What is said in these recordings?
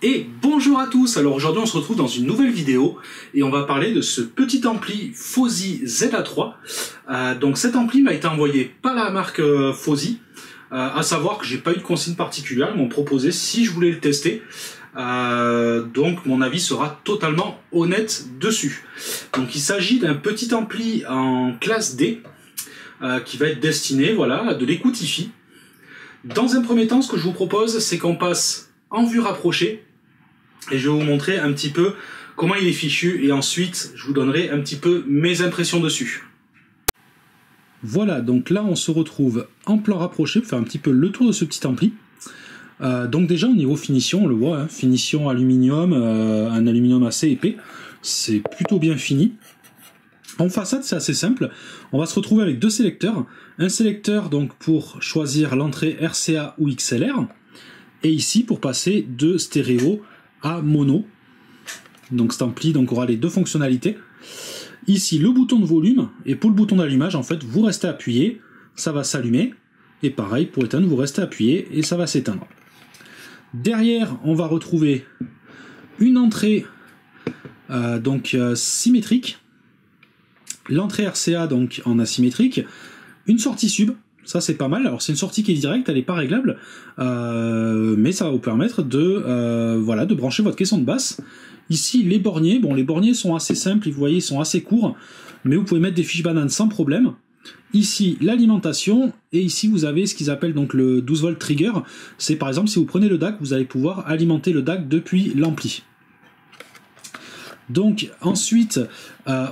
Et bonjour à tous, alors aujourd'hui on se retrouve dans une nouvelle vidéo et on va parler de ce petit ampli Fosi ZA3. Donc cet ampli m'a été envoyé par la marque Fosi, à savoir que j'ai pas eu de consigne particulière, ils m'ont proposé si je voulais le tester. Donc mon avis sera totalement honnête dessus. Donc il s'agit d'un petit ampli en classe D qui va être destiné voilà, à de l'écoute hi-fi. Dans un premier temps, ce que je vous propose, c'est qu'on passe en vue rapprochée et je vais vous montrer un petit peu comment il est fichu et ensuite je vous donnerai un petit peu mes impressions dessus. Voilà, donc là on se retrouve en plan rapproché pour faire un petit peu le tour de ce petit ampli. Donc déjà au niveau finition, on le voit, hein, finition aluminium, un aluminium assez épais, c'est plutôt bien fini. En façade c'est assez simple, on va se retrouver avec deux sélecteurs, un sélecteur donc pour choisir l'entrée RCA ou XLR, et ici pour passer de stéréo à mono. Donc cet ampli donc, aura les deux fonctionnalités. Ici le bouton de volume, et pour le bouton d'allumage en fait vous restez appuyé, ça va s'allumer, et pareil pour éteindre vous restez appuyé et ça va s'éteindre. Derrière on va retrouver une entrée symétrique, l'entrée RCA donc en asymétrique, une sortie sub, ça c'est pas mal. Alors c'est une sortie qui est directe, elle n'est pas réglable, mais ça va vous permettre de brancher votre caisson de basse. Ici les borniers, bon les borniers sont assez simples, vous voyez ils sont assez courts, mais vous pouvez mettre des fiches bananes sans problème. Ici l'alimentation, et ici vous avez ce qu'ils appellent donc le 12 volt trigger, c'est par exemple si vous prenez le DAC, vous allez pouvoir alimenter le DAC depuis l'ampli. Donc ensuite,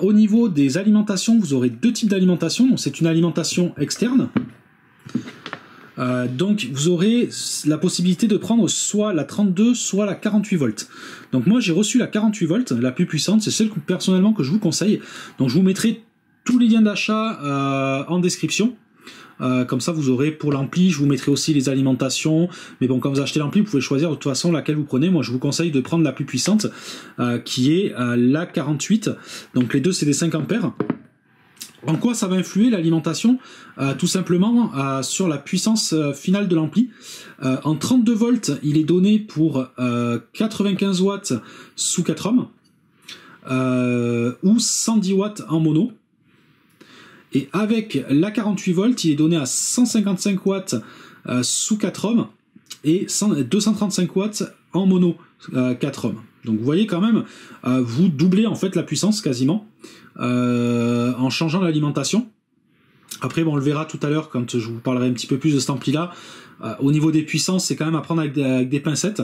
au niveau des alimentations, vous aurez deux types d'alimentation. Donc c'est une alimentation externe. Donc vous aurez la possibilité de prendre soit la 32, soit la 48 volts. Donc moi j'ai reçu la 48 volts, la plus puissante, c'est celle personnellement que je vous conseille. Donc je vous mettrai tous les liens d'achat en description. Comme ça vous aurez pour l'ampli, je vous mettrai aussi les alimentations, mais bon quand vous achetez l'ampli vous pouvez choisir de toute façon laquelle vous prenez. Moi je vous conseille de prendre la plus puissante qui est la 48, donc les deux c'est des 5 ampères. En quoi ça va influer l'alimentation? Tout simplement sur la puissance finale de l'ampli. En 32 volts il est donné pour 95 watts sous 4 ohms ou 110 watts en mono. Et avec la 48 volts, il est donné à 155 watts sous 4 ohms et 235 watts en mono 4 ohms. Donc vous voyez quand même, vous doublez en fait la puissance quasiment en changeant l'alimentation. Après bon, on le verra tout à l'heure quand je vous parlerai un petit peu plus de cet ampli là. Au niveau des puissances, c'est quand même à prendre avec des pincettes.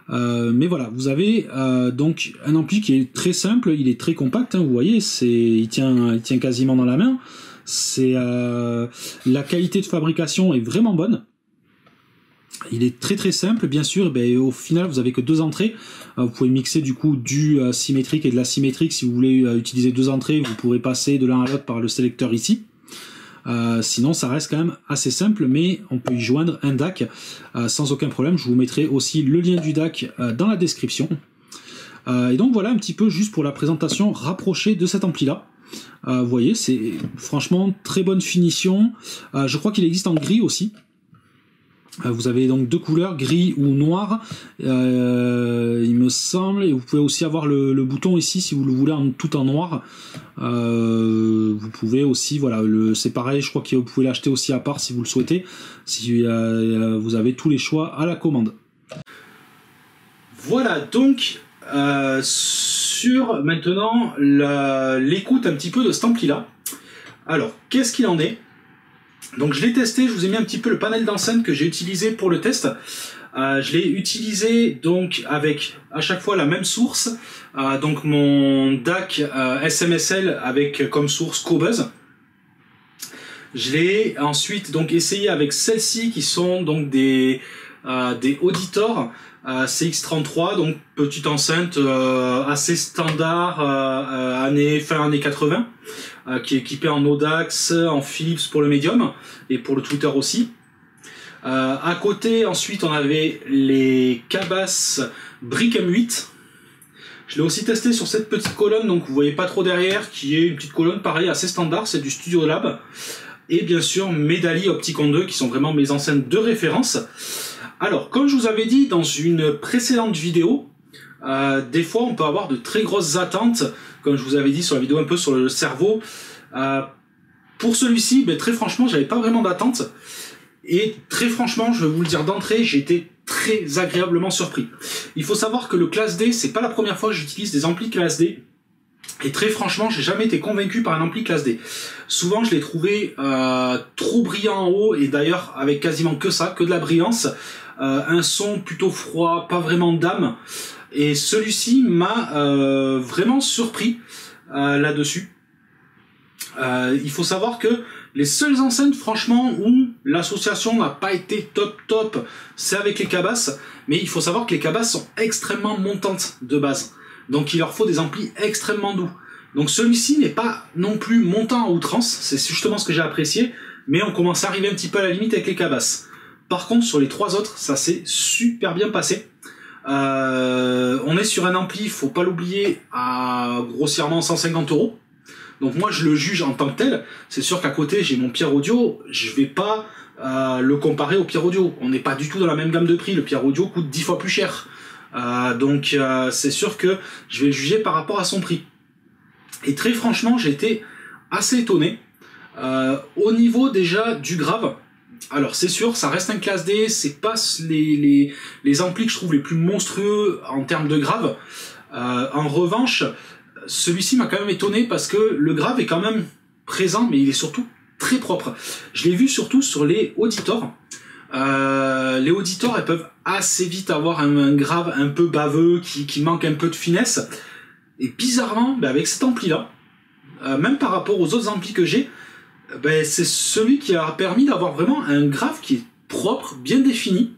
Mais voilà, vous avez donc un ampli qui est très simple, il est très compact, hein, vous voyez, il tient quasiment dans la main. La qualité de fabrication est vraiment bonne. Il est très très simple, bien sûr. Et au final, vous avez que deux entrées. Vous pouvez mixer du coup du symétrique et de l'asymétrique. Si vous voulez utiliser deux entrées, vous pourrez passer de l'un à l'autre par le sélecteur ici. Sinon ça reste quand même assez simple, mais on peut y joindre un DAC sans aucun problème. Je vous mettrai aussi le lien du DAC dans la description. Et donc voilà un petit peu juste pour la présentation rapprochée de cet ampli là. Vous voyez, c'est franchement très bonne finition. Je crois qu'il existe en gris aussi. Vous avez donc deux couleurs, gris ou noir, il me semble, et vous pouvez aussi avoir le bouton ici si vous le voulez tout en noir. Vous pouvez aussi, voilà, c'est pareil, je crois que vous pouvez l'acheter aussi à part si vous le souhaitez, si vous avez tous les choix à la commande. Voilà donc sur maintenant l'écoute un petit peu de cet ampli là. Alors qu'est-ce qu'il en est? Donc je l'ai testé, je vous ai mis un petit peu le panel d'enceinte que j'ai utilisé pour le test. Je l'ai utilisé donc avec à chaque fois la même source, donc mon DAC SMSL avec comme source Qobuz. Je l'ai ensuite donc essayé avec celles-ci qui sont donc des Auditor CX33, donc petite enceinte assez standard fin années 80, qui est équipée en Audax, en Philips pour le médium et pour le tweeter aussi. À côté ensuite on avait les Cabas Brick M8. Je l'ai aussi testé sur cette petite colonne, donc vous voyez pas trop derrière, qui est une petite colonne pareil assez standard, c'est du Studio Lab. Et bien sûr mes Dali Opticon 2 qui sont vraiment mes enceintes de référence. Alors, comme je vous avais dit dans une précédente vidéo, des fois on peut avoir de très grosses attentes, comme je vous avais dit sur la vidéo un peu sur le cerveau. Pour celui-ci, ben, très franchement, j'avais pas vraiment d'attente. Et très franchement, je vais vous le dire d'entrée, j'ai été très agréablement surpris. Il faut savoir que le Class D, c'est pas la première fois que j'utilise des amplis Class D. Et très franchement, j'ai jamais été convaincu par un ampli Class D. Souvent, je l'ai trouvé trop brillant en haut, et d'ailleurs avec quasiment que ça, que de la brillance. Un son plutôt froid, pas vraiment d'âme. Et celui-ci m'a vraiment surpris là-dessus. Il faut savoir que les seules enceintes, franchement, où l'association n'a pas été top, c'est avec les cabasses. Mais il faut savoir que les cabasses sont extrêmement montantes de base. Donc il leur faut des amplis extrêmement doux. Donc celui-ci n'est pas non plus montant à outrance, c'est justement ce que j'ai apprécié, mais on commence à arriver un petit peu à la limite avec les cabasses. Par contre, sur les trois autres, ça s'est super bien passé. On est sur un ampli, faut pas l'oublier, à grossièrement 150 €. Donc moi je le juge en tant que tel. C'est sûr qu'à côté j'ai mon Pierre Audio, je vais pas le comparer au Pierre Audio. On n'est pas du tout dans la même gamme de prix, le Pierre Audio coûte 10 fois plus cher. Donc c'est sûr que je vais le juger par rapport à son prix. Et très franchement j'ai été assez étonné. Au niveau déjà du grave, alors c'est sûr ça reste un Class D, c'est pas les amplis que je trouve les plus monstrueux en termes de grave. En revanche, celui-ci m'a quand même étonné parce que le grave est quand même présent, mais il est surtout très propre. Je l'ai vu surtout sur les auditors. Les auditors, elles peuvent assez vite avoir un grave un peu baveux, qui manque un peu de finesse. Et bizarrement, ben avec cet ampli-là, même par rapport aux autres amplis que j'ai, ben c'est celui qui a permis d'avoir vraiment un grave qui est propre, bien défini.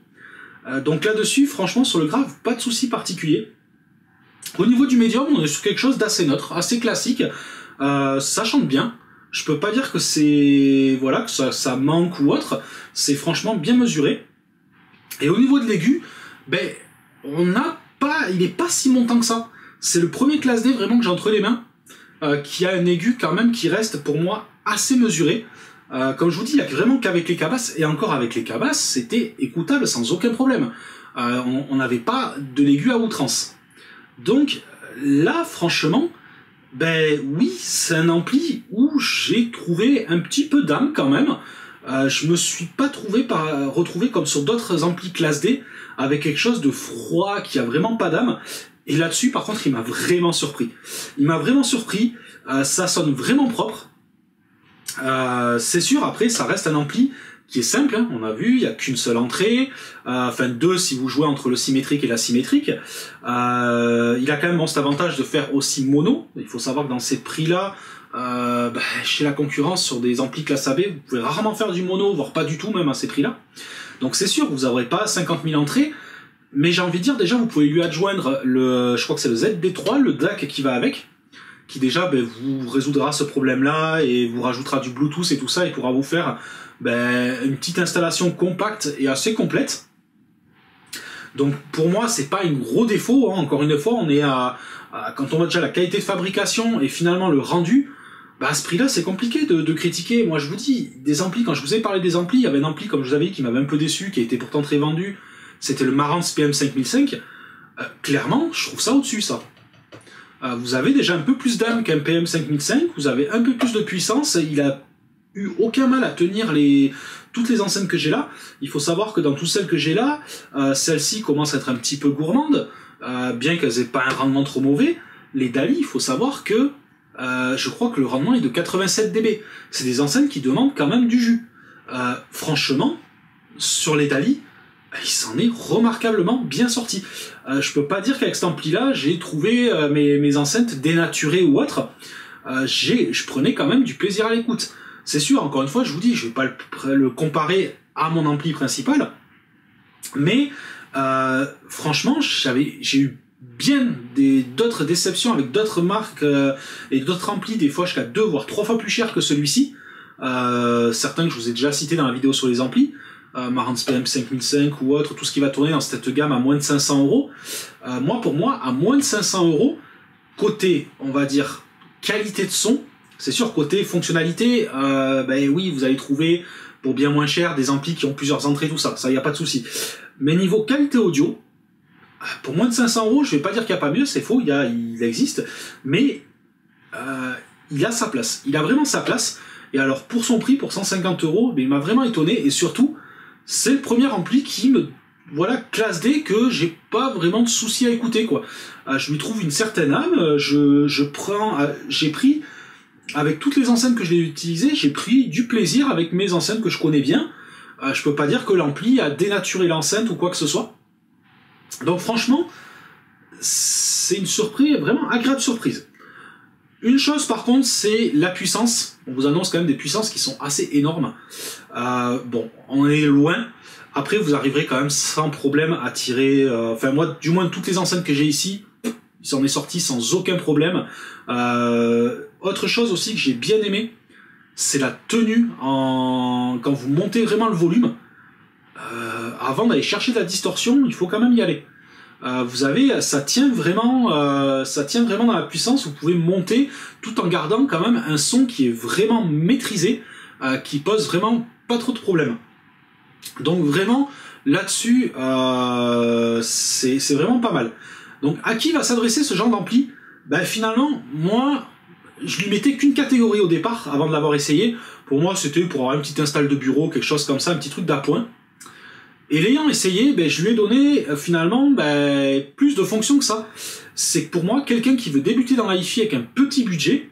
Donc là-dessus, franchement, sur le grave, pas de souci particulier. Au niveau du médium, on est sur quelque chose d'assez neutre, assez classique. Ça chante bien. Je peux pas dire que c'est voilà que ça manque ou autre. C'est franchement bien mesuré. Et au niveau de l'aigu, ben il est pas si montant que ça. C'est le premier Class D vraiment que j'ai entre les mains, qui a un aigu quand même qui reste pour moi assez mesuré. Comme je vous dis, il y a vraiment qu'avec les cabasses, et encore avec les cabasses, c'était écoutable sans aucun problème. On n'avait pas de l'aigu à outrance. Donc là, franchement, ben oui, c'est un ampli où j'ai trouvé un petit peu d'âme quand même. Je me suis pas retrouvé comme sur d'autres amplis Class D, avec quelque chose de froid qui a vraiment pas d'âme. Et là-dessus, par contre, il m'a vraiment surpris. Ça sonne vraiment propre. C'est sûr, après, ça reste un ampli qui est simple, hein, on a vu, il n'y a qu'une seule entrée, enfin deux si vous jouez entre le symétrique et l'asymétrique. Il a quand même cet avantage de faire aussi mono. Il faut savoir que dans ces prix-là, chez la concurrence, sur des amplis classe AB, vous pouvez rarement faire du mono, voire pas du tout même à ces prix-là. Donc c'est sûr, vous n'aurez pas 50 000 entrées, mais j'ai envie de dire, déjà vous pouvez lui adjoindre je crois que c'est le ZB3, le DAC qui va avec, qui déjà vous résoudra ce problème-là et vous rajoutera du Bluetooth et tout ça, et pourra vous faire une petite installation compacte et assez complète. Donc pour moi c'est pas un gros défaut, hein. Encore une fois on est quand on voit déjà la qualité de fabrication et finalement le rendu, à ce prix là c'est compliqué de critiquer. Moi je vous dis, des amplis, quand je vous ai parlé des amplis, il y avait un ampli comme je vous avais dit qui m'avait un peu déçu, qui était pourtant très vendu, c'était le Marantz PM5005. Clairement je trouve ça au-dessus ça. Vous avez déjà un peu plus d'âme qu'un PM5005, vous avez un peu plus de puissance, il a eu aucun mal à tenir toutes les enceintes que j'ai là. Il faut savoir que dans toutes celles que j'ai là, celle-ci commence à être un petit peu gourmande, bien qu'elles aient pas un rendement trop mauvais. Les Dali, il faut savoir que je crois que le rendement est de 87 dB. C'est des enceintes qui demandent quand même du jus. Franchement, sur les Dali, il s'en est remarquablement bien sorti. Je peux pas dire qu'avec cet ampli-là, j'ai trouvé mes enceintes dénaturées ou autre. Je prenais quand même du plaisir à l'écoute. C'est sûr, encore une fois, je vous dis, je vais pas le comparer à mon ampli principal, mais franchement, j'ai eu bien d'autres déceptions avec d'autres marques et d'autres amplis, des fois jusqu'à 2 voire 3 fois plus cher que celui-ci. Certains que je vous ai déjà cités dans la vidéo sur les amplis, Marantz PM5005 ou autre, tout ce qui va tourner dans cette gamme à moins de 500 €. Pour moi, à moins de 500 €, côté, on va dire, qualité de son, c'est sûr, côté fonctionnalité, oui, vous allez trouver pour bien moins cher des amplis qui ont plusieurs entrées, tout ça, ça y a pas de souci. Mais niveau qualité audio, pour moins de 500 €, je vais pas dire qu'il n'y a pas mieux, c'est faux, il existe, mais il a sa place. Il a vraiment sa place. Et alors, pour son prix, pour 150 €, il m'a vraiment étonné. Et surtout, c'est le premier ampli qui me... Voilà, classe D, que j'ai pas vraiment de souci à écouter, quoi. Je lui trouve une certaine âme. J'ai pris, avec toutes les enceintes que je l'ai utilisées, j'ai pris du plaisir avec mes enceintes que je connais bien. Je peux pas dire que l'ampli a dénaturé l'enceinte ou quoi que ce soit. Donc franchement, c'est une surprise, vraiment agréable surprise. Une chose par contre, c'est la puissance. On vous annonce quand même des puissances qui sont assez énormes. Bon, on est loin. Après, vous arriverez quand même sans problème à tirer... Enfin, moi, du moins, toutes les enceintes que j'ai ici, il s'en est sorti sans aucun problème. Autre chose aussi que j'ai bien aimé, c'est la tenue quand vous montez vraiment le volume. Avant d'aller chercher de la distorsion, il faut quand même y aller. Vous avez, ça tient vraiment dans la puissance. Vous pouvez monter tout en gardant quand même un son qui est vraiment maîtrisé, qui pose vraiment pas trop de problèmes. Donc vraiment là-dessus, c'est vraiment pas mal. Donc à qui va s'adresser ce genre d'ampli? Ben finalement, moi, je lui mettais qu'une catégorie au départ avant de l'avoir essayé. Pour moi, c'était pour avoir une petite install de bureau, quelque chose comme ça, un petit truc d'appoint. Et l'ayant essayé, ben, je lui ai donné finalement plus de fonctions que ça. C'est que pour moi, quelqu'un qui veut débuter dans la hi-fi avec un petit budget,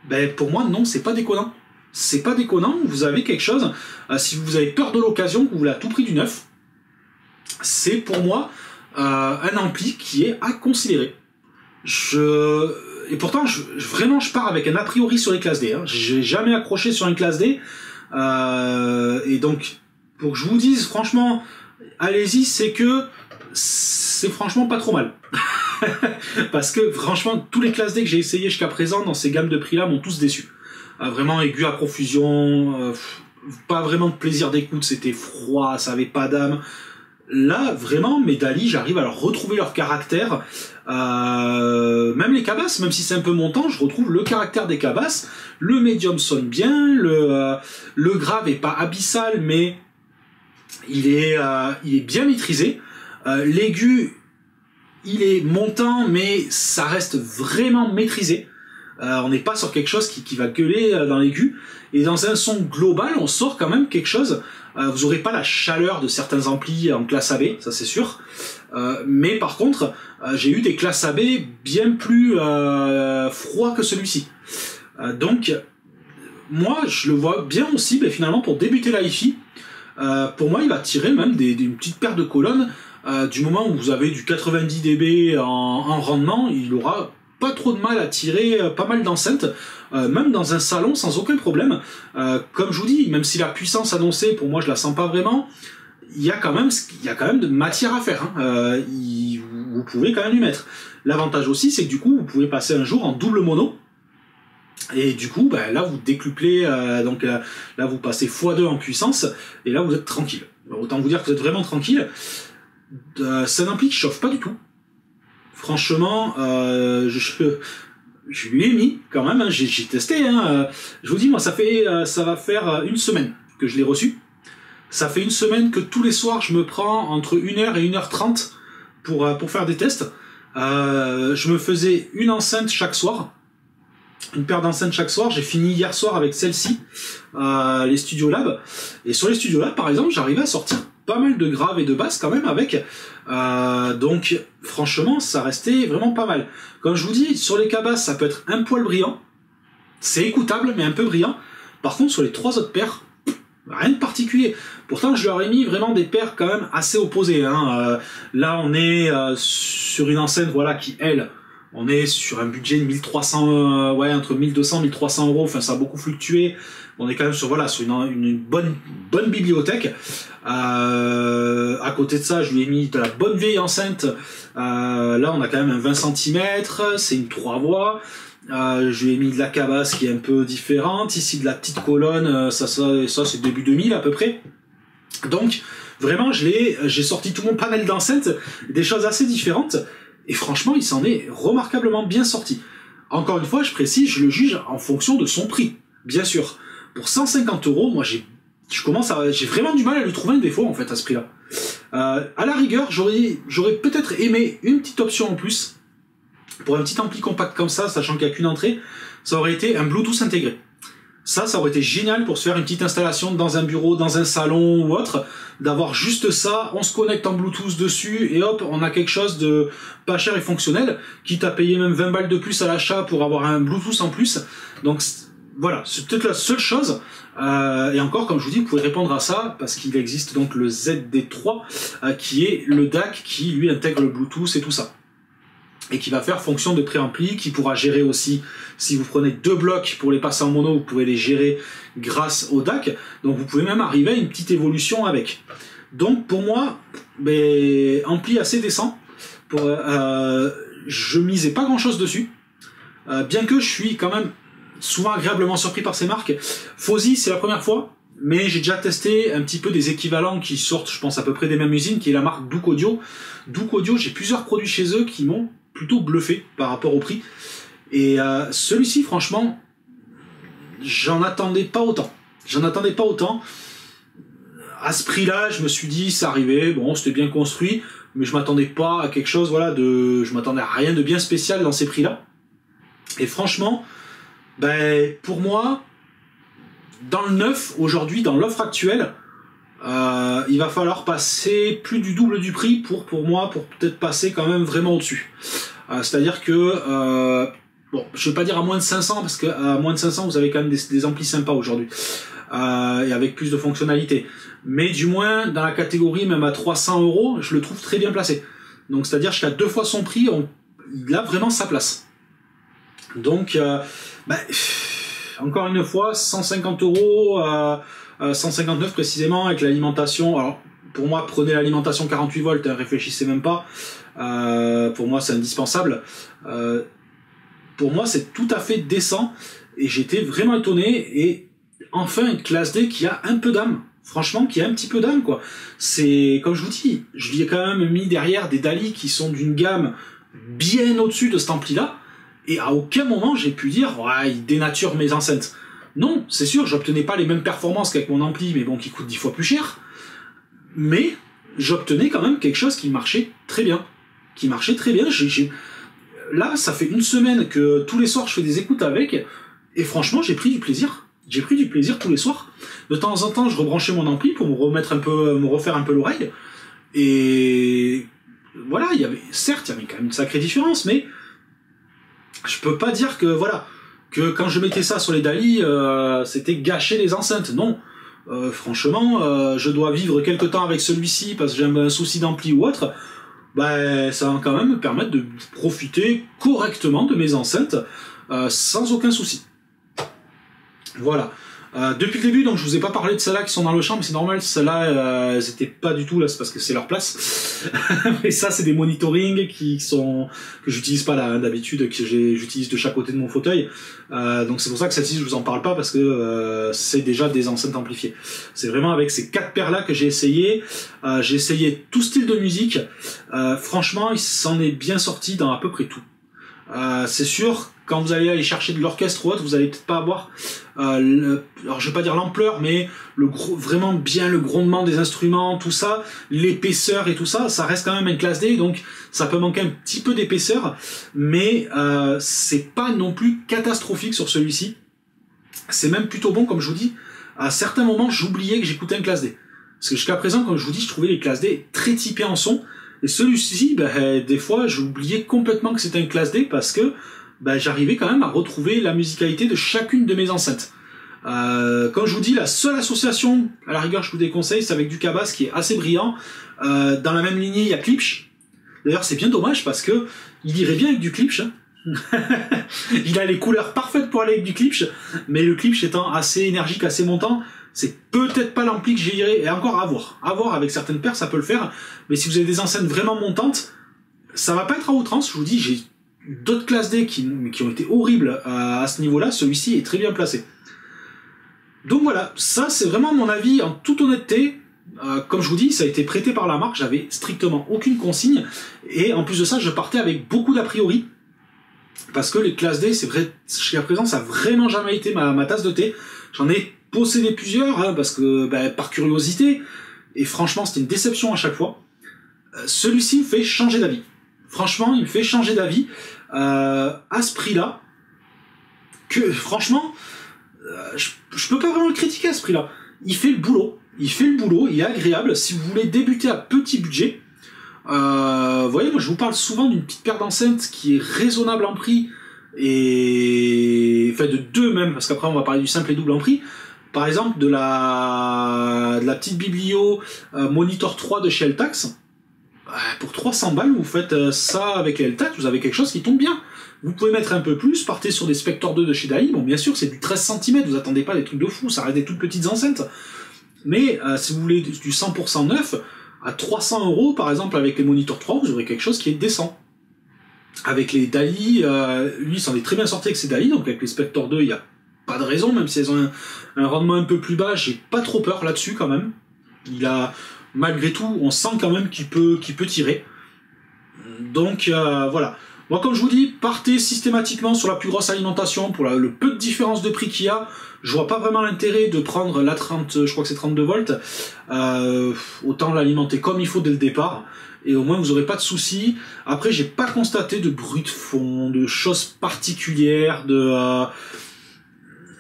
ben, pour moi, non, c'est pas déconnant. C'est pas déconnant, vous avez quelque chose, si vous avez peur de l'occasion, que vous voulez à tout prix du neuf, c'est pour moi un ampli qui est à considérer. Et pourtant, vraiment, je pars avec un a priori sur les classes D. Hein. J'ai jamais accroché sur une classe D. Et donc, pour que je vous dise, franchement, allez-y, c'est que c'est franchement pas trop mal. Parce que, franchement, tous les classes D que j'ai essayé jusqu'à présent dans ces gammes de prix-là m'ont tous déçu. Vraiment aigu à profusion, pas vraiment de plaisir d'écoute, c'était froid, ça avait pas d'âme. Là, vraiment, mes Dali, j'arrive à leur retrouver leur caractère. Même les cabasses, même si c'est un peu montant, je retrouve le caractère des cabasses. Le médium sonne bien, le grave est pas abyssal, mais il est bien maîtrisé. L'aigu, il est montant, mais ça reste vraiment maîtrisé. On n'est pas sur quelque chose qui va gueuler dans l'aigu. Et dans un son global, on sort quand même quelque chose. Vous n'aurez pas la chaleur de certains amplis en classe AB, ça c'est sûr. Mais par contre, j'ai eu des classes AB bien plus froids que celui-ci. Donc, moi, je le vois bien aussi, mais finalement, pour débuter la hi-fi, pour moi, il va tirer même une petite paire de colonnes. Du moment où vous avez du 90 dB en rendement, il aura pas trop de mal à tirer pas mal d'enceintes, même dans un salon sans aucun problème. Comme je vous dis, même si la puissance annoncée, pour moi je la sens pas vraiment, il y a quand même de matière à faire. Hein. Vous pouvez quand même lui mettre. L'avantage aussi, c'est que du coup, vous pouvez passer un jour en double mono. Et du coup, là vous décuplez, donc là vous passez x2 en puissance, et là vous êtes tranquille. Autant vous dire que vous êtes vraiment tranquille. C'est un ampli qui chauffe pas du tout. Franchement, je lui ai mis quand même, hein, j'ai testé. Hein, je vous dis, moi, ça va faire une semaine que je l'ai reçu. Ça fait une semaine que tous les soirs, je me prends entre 1h et 1h30 pour faire des tests. Je me faisais une enceinte chaque soir, une paire d'enceintes chaque soir. J'ai fini hier soir avec celle-ci, les Studio Lab. Et sur les Studio Lab, par exemple, j'arrivais à sortir pas mal de graves et de basses quand même avec. Donc franchement, ça restait vraiment pas mal. Comme je vous dis, sur les cabasses, ça peut être un poil brillant. C'est écoutable, mais un peu brillant. Par contre, sur les trois autres paires, rien de particulier. Pourtant, je leur ai mis vraiment des paires quand même assez opposées. Hein. Là, on est sur une enceinte, voilà, qui, elle, on est sur un budget de 1300, entre 1200 et 1300 €. Enfin, ça a beaucoup fluctué. On est quand même sur une bonne bibliothèque. À côté de ça, je lui ai mis de la bonne vieille enceinte. Là, on a quand même un 20 cm. C'est une 3 voix. Je lui ai mis de la cabasse qui est un peu différente. Ici, de la petite colonne. Ça c'est début 2000 à peu près. Donc, vraiment, j'ai sorti tout mon panel d'enceintes. Des choses assez différentes. Et franchement, il s'en est remarquablement bien sorti. Encore une fois, je précise, je le juge en fonction de son prix. Bien sûr. Pour 150 €, moi, j'ai vraiment du mal à lui trouver un défaut, en fait, à ce prix-là. À la rigueur, j'aurais peut-être aimé une petite option en plus. Pour un petit ampli compact comme ça, sachant qu'il n'y a qu'une entrée, ça aurait été un Bluetooth intégré. Ça aurait été génial pour se faire une petite installation dans un bureau, dans un salon ou autre, d'avoir juste ça, on se connecte en Bluetooth dessus et hop, on a quelque chose de pas cher et fonctionnel, quitte à payer même 20 balles de plus à l'achat pour avoir un Bluetooth en plus. Donc voilà, c'est peut-être la seule chose. Et encore, comme je vous dis, vous pouvez répondre à ça parce qu'il existe donc le ZD3 qui est le DAC qui lui intègre le Bluetooth et tout ça. Et qui va faire fonction de préampli, qui pourra gérer aussi, si vous prenez 2 blocs pour les passer en mono, vous pouvez les gérer grâce au DAC, donc vous pouvez même arriver à une petite évolution avec. Donc pour moi, ampli assez décent, je misais pas grand chose dessus, bien que je suis quand même souvent agréablement surpris par ces marques. Fosi, c'est la première fois, mais j'ai déjà testé un petit peu des équivalents qui sortent, je pense, à peu près des mêmes usines, qui est la marque Duke Audio. Duke Audio, j'ai plusieurs produits chez eux qui m'ont plutôt bluffé par rapport au prix. Et celui-ci, franchement, j'en attendais pas autant. À ce prix-là, je me suis dit, ça arrivait, bon, c'était bien construit, mais je m'attendais pas à quelque chose, voilà, je m'attendais à rien de bien spécial dans ces prix-là. Et franchement, pour moi, dans le neuf, aujourd'hui, dans l'offre actuelle, il va falloir passer plus du double du prix pour moi, pour peut-être passer quand même vraiment au-dessus. C'est-à-dire que, bon, je vais pas dire à moins de 500, parce qu'à moins de 500, vous avez quand même des amplis sympas aujourd'hui, et avec plus de fonctionnalités. Mais du moins, dans la catégorie, même à 300 €, je le trouve très bien placé. Donc, c'est-à-dire jusqu'à 2 fois son prix, il a vraiment sa place. Donc, encore une fois, 150 €, 159 précisément, avec l'alimentation. Alors, pour moi, prenez l'alimentation 48 volts, réfléchissez même pas. Pour moi, c'est indispensable. Pour moi, c'est tout à fait décent. Et j'étais vraiment étonné. Et enfin, une classe D qui a un peu d'âme. Franchement, qui a un petit peu d'âme, quoi. C'est, comme je vous dis, je lui ai quand même mis derrière des Dali qui sont d'une gamme bien au-dessus de cet ampli-là. Et à aucun moment, j'ai pu dire, ouais, il dénature mes enceintes. Non, c'est sûr, j'obtenais pas les mêmes performances qu'avec mon ampli, mais bon, qui coûte 10 fois plus cher. Mais j'obtenais quand même quelque chose qui marchait très bien. Là, ça fait une semaine que tous les soirs, je fais des écoutes avec, et franchement, j'ai pris du plaisir. J'ai pris du plaisir tous les soirs. De temps en temps, je rebranchais mon ampli pour me refaire un peu l'oreille. Et voilà, certes, il y avait quand même une sacrée différence, mais je peux pas dire que quand je mettais ça sur les Dali, c'était gâcher les enceintes. Non, franchement, je dois vivre quelque temps avec celui-ci parce que j'ai un souci d'ampli ou autre. Ça va quand même me permettre de profiter correctement de mes enceintes sans aucun souci. Voilà. Depuis le début, donc je vous ai pas parlé de celles-là qui sont dans le champ, mais c'est normal, celles-là, elles étaient pas du tout là, c'est parce que c'est leur place. Mais ça, c'est des monitoring que j'utilise pas là, d'habitude, que j'utilise de chaque côté de mon fauteuil. Donc c'est pour ça que celle-ci, je vous en parle pas, parce que c'est déjà des enceintes amplifiées. C'est vraiment avec ces 4 paires-là que j'ai essayé. J'ai essayé tout style de musique. Franchement, il s'en est bien sorti dans à peu près tout. C'est sûr, quand vous allez aller chercher de l'orchestre ou autre, vous allez peut-être pas avoir alors je vais pas dire l'ampleur, mais vraiment bien le grondement des instruments, tout ça, l'épaisseur et tout ça, ça reste quand même une classe D, donc ça peut manquer un petit peu d'épaisseur, mais c'est pas non plus catastrophique sur celui-ci. C'est même plutôt bon, comme je vous dis. À certains moments, j'oubliais que j'écoutais une classe D. Parce que jusqu'à présent, comme je vous dis, je trouvais les classes D très typées en son. Et celui-ci, des fois, j'oubliais complètement que c'était une classe D parce que j'arrivais quand même à retrouver la musicalité de chacune de mes enceintes. Comme je vous dis, la seule association, à la rigueur, je vous déconseille, c'est avec du Cabas qui est assez brillant. Dans la même lignée, il y a Klipsch. D'ailleurs, c'est bien dommage parce que il irait bien avec du Klipsch. Hein. Il a les couleurs parfaites pour aller avec du Klipsch, mais le Klipsch étant assez énergique, assez montant, c'est peut-être pas l'ampli que j'irai, et encore à voir. À voir, avec certaines paires, ça peut le faire, mais si vous avez des enceintes vraiment montantes, ça va pas être à outrance. Je vous dis, j'ai d'autres classes D qui ont été horribles à ce niveau-là, celui-ci est très bien placé. Donc voilà, ça c'est vraiment mon avis en toute honnêteté. Comme je vous dis, ça a été prêté par la marque, j'avais strictement aucune consigne, et en plus de ça, je partais avec beaucoup d'a priori, parce que les classes D, c'est vrai, jusqu'à présent, ça a vraiment jamais été ma tasse de thé. J'en ai possédé plusieurs, hein, parce que par curiosité, et franchement c'était une déception à chaque fois. Celui-ci me fait changer d'avis. Franchement, il me fait changer d'avis à ce prix-là, que franchement, je peux pas vraiment le critiquer à ce prix-là. Il fait le boulot, il est agréable. Si vous voulez débuter à petit budget, vous voyez, moi je vous parle souvent d'une petite paire d'enceintes qui est raisonnable en prix, et enfin de deux même, parce qu'après on va parler du simple et double en prix. Par exemple de la petite Biblio Monitor 3 de chez Eltax. Pour 300 balles, vous faites ça avec les Eltax, vous avez quelque chose qui tombe bien. Vous pouvez mettre un peu plus, partez sur des Spector 2 de chez Dali. Bon, bien sûr, c'est du 13 cm, vous attendez pas des trucs de fou, ça reste des toutes petites enceintes. Mais si vous voulez du 100% neuf, à 300 €, par exemple, avec les Monitor 3, vous aurez quelque chose qui est décent. Avec les Dali, lui, il s'en est très bien sorti avec ses Dali, donc avec les Spector 2, il n'y a pas de raison, même si elles ont un rendement un peu plus bas, j'ai pas trop peur là-dessus quand même. Il a... Malgré tout, on sent quand même qu'il peut tirer. Donc voilà. Moi, comme je vous dis, partez systématiquement sur la plus grosse alimentation pour le peu de différence de prix qu'il y a. Je vois pas vraiment l'intérêt de prendre la 30, je crois que c'est 32 volts. Autant l'alimenter comme il faut dès le départ. Et au moins, vous aurez pas de soucis. Après, j'ai pas constaté de bruit de fond, de choses particulières,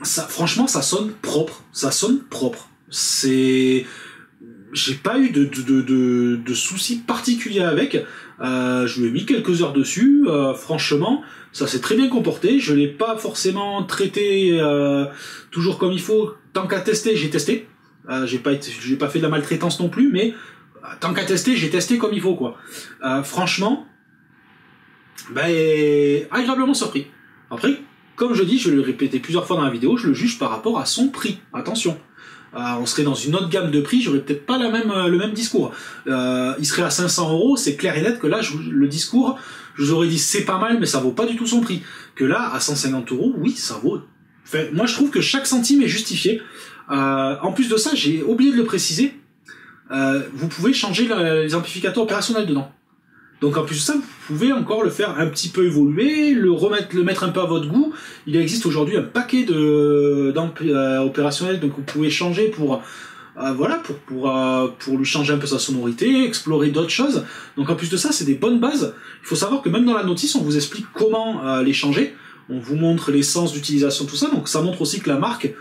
franchement, ça sonne propre. Ça sonne propre. J'ai pas eu de soucis particuliers avec. Je lui ai mis quelques heures dessus. Franchement, ça s'est très bien comporté. Je l'ai pas forcément traité toujours comme il faut. Tant qu'à tester, j'ai testé. J'ai pas fait de la maltraitance non plus, mais tant qu'à tester, j'ai testé comme il faut, quoi. Franchement, agréablement surpris. Après, comme je dis, je vais le répéter plusieurs fois dans la vidéo, je le juge par rapport à son prix. Attention. On serait dans une autre gamme de prix, j'aurais peut-être pas le même discours. Il serait à 500 €, c'est clair et net que là, le discours, je vous aurais dit c'est pas mal, mais ça vaut pas du tout son prix. Que là, à 150 €, oui, ça vaut. Enfin, moi, je trouve que chaque centime est justifié. En plus de ça, j'ai oublié de le préciser, vous pouvez changer les amplificateurs opérationnels dedans. Donc en plus de ça, vous pouvez encore le faire un petit peu évoluer, le mettre un peu à votre goût. Il existe aujourd'hui un paquet d'amplis opérationnels, donc vous pouvez changer pour lui changer un peu sa sonorité, explorer d'autres choses. Donc en plus de ça, c'est des bonnes bases. Il faut savoir que même dans la notice, on vous explique comment les changer. On vous montre l'essence d'utilisation, tout ça. Donc ça montre aussi que la marque,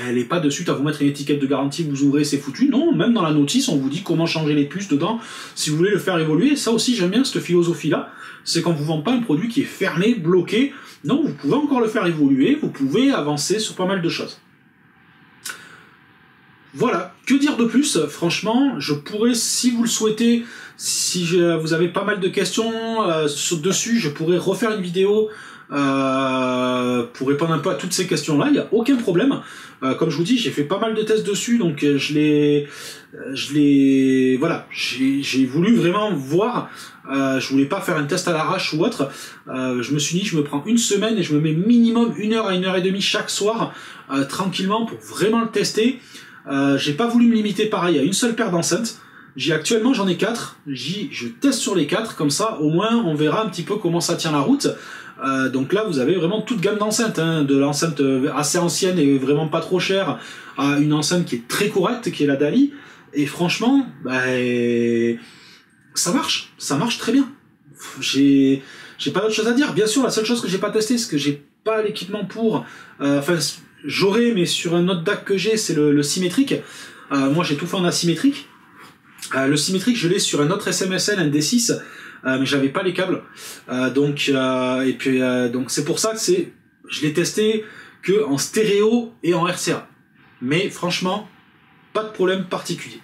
elle n'est pas de suite à vous mettre une étiquette de garantie, vous ouvrez, c'est foutu. Non, même dans la notice, on vous dit comment changer les puces dedans, si vous voulez le faire évoluer. Ça aussi, j'aime bien cette philosophie-là. C'est qu'on vous vend pas un produit qui est fermé, bloqué. Non, vous pouvez encore le faire évoluer, vous pouvez avancer sur pas mal de choses. Voilà, que dire de plus? Franchement, je pourrais, si vous le souhaitez, si vous avez pas mal de questions dessus, je pourrais refaire une vidéo pour répondre un peu à toutes ces questions-là. Il n'y a aucun problème. Comme je vous dis, j'ai fait pas mal de tests dessus, donc voilà, j'ai voulu vraiment voir. Je voulais pas faire un test à l'arrache ou autre. Je me suis dit, je me prends une semaine et je me mets minimum 1 heure à 1 heure et demie chaque soir, tranquillement, pour vraiment le tester. J'ai pas voulu me limiter pareil à une seule paire d'enceintes. Actuellement j'en ai 4, je teste sur les 4, comme ça au moins on verra un petit peu comment ça tient la route. Donc là vous avez vraiment toute gamme d'enceintes, de l'enceinte assez ancienne et vraiment pas trop chère, à une enceinte qui est très correcte, qui est la Dali, et franchement, ça marche très bien. J'ai pas d'autre chose à dire. Bien sûr, la seule chose que j'ai pas testé, c'est que j'ai pas l'équipement pour, j'aurais, mais sur un autre DAC que j'ai, c'est le symétrique. Moi j'ai tout fait en asymétrique. Le symétrique, je l'ai sur un autre SMSL, un D6, mais j'avais pas les câbles. Donc c'est pour ça que je l'ai testé que en stéréo et en RCA. Mais franchement, pas de problème particulier.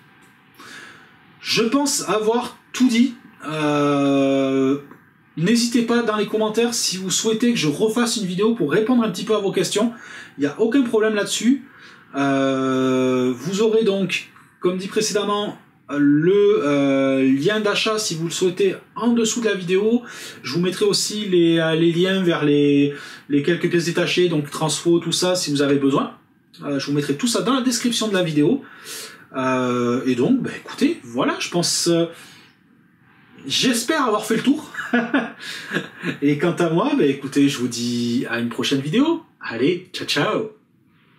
Je pense avoir tout dit. N'hésitez pas dans les commentaires si vous souhaitez que je refasse une vidéo pour répondre un petit peu à vos questions. Il n'y a aucun problème là-dessus. Vous aurez donc, comme dit précédemment, le lien d'achat si vous le souhaitez en dessous de la vidéo. Je vous mettrai aussi les liens vers les quelques pièces détachées, donc transfo, tout ça si vous avez besoin. Je vous mettrai tout ça dans la description de la vidéo. Et donc, écoutez, voilà, je pense... j'espère avoir fait le tour. Et quant à moi, écoutez, je vous dis à une prochaine vidéo. Allez, ciao ciao.